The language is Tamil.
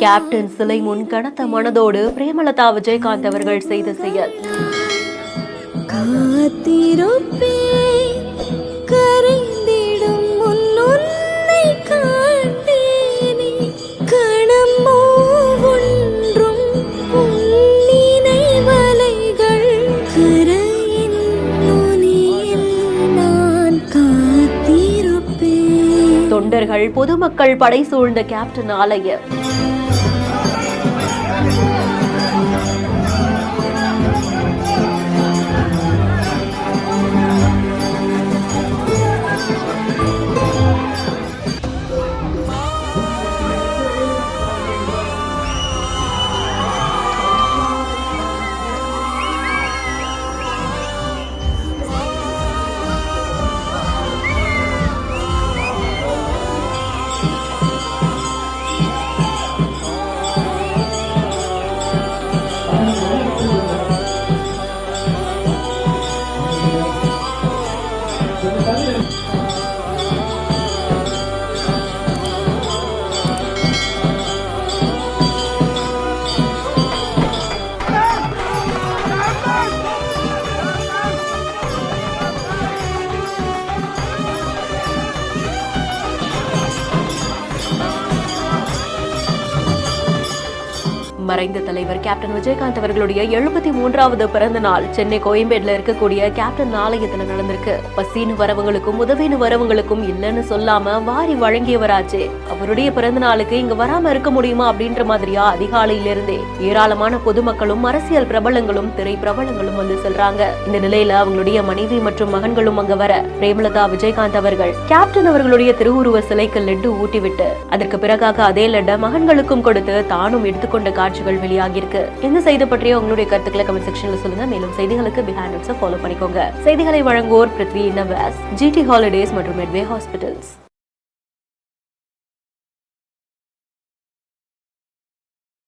கேப்டன் சிலை முன் கனத்த மனதோடு பிரேமலதா விஜயகாந்த் அவர்கள் செய்த செயல். தொண்டர்கள் பொதுமக்கள் படை சூழ்ந்த கேப்டன் ஆலய மறைந்த தலைவர் கேப்டன் விஜயகாந்த் அவர்களுடைய 73வது பிறந்த நாள் சென்னை கோயம்பேடுல இருக்கக்கூடிய கேப்டன் ஆலயத்துல நடந்திருக்கு. பசின்னு வரவங்களுக்கும் உதவின்னு வரவங்களுக்கும் இல்லன்னு சொல்லாம வாரி வழங்கியவராச்சே. அவருடைய பிறந்த நாளுக்கு இங்க வராம இருக்க முடியுமா அப்படின்ற மாதிரியா அதிகாலையில இருந்தே ஏராளமான பொதுமக்களும் அரசியல் பிரபலங்களும் திரை பிரபலங்களும் வந்து செல்றாங்க. இந்த நிலையில அவங்களுடைய மனைவி மற்றும் மகன்களும் அங்க வர பிரேமலதா விஜயகாந்த் அவர்கள் கேப்டன் அவர்களுடைய திருவுருவ சிலைக்கு லட்டு ஊட்டிவிட்டு அதற்கு பிறகாக அதே லட்டை மகன்களுக்கும் கொடுத்து தானும் எடுத்துக்கொண்ட காட்சி வெளியாகி இருக்கு. இந்த செய்தி பற்றிய உங்களுடைய கருத்துக்களை கமெண்ட் செக்ஷன்ல சொல்லுங்க. மேலும் செய்திகளுக்கு பிஹைண்ட் நோட்ஸ் ஃபாலோ பண்ணிக்கோங்க. செய்திகளை வழங்குவோர் பிருத்வி நவாஸ், GT ஹாலிடேஸ் மற்றும் மெட்வே ஹாஸ்பிட்டல்ஸ்.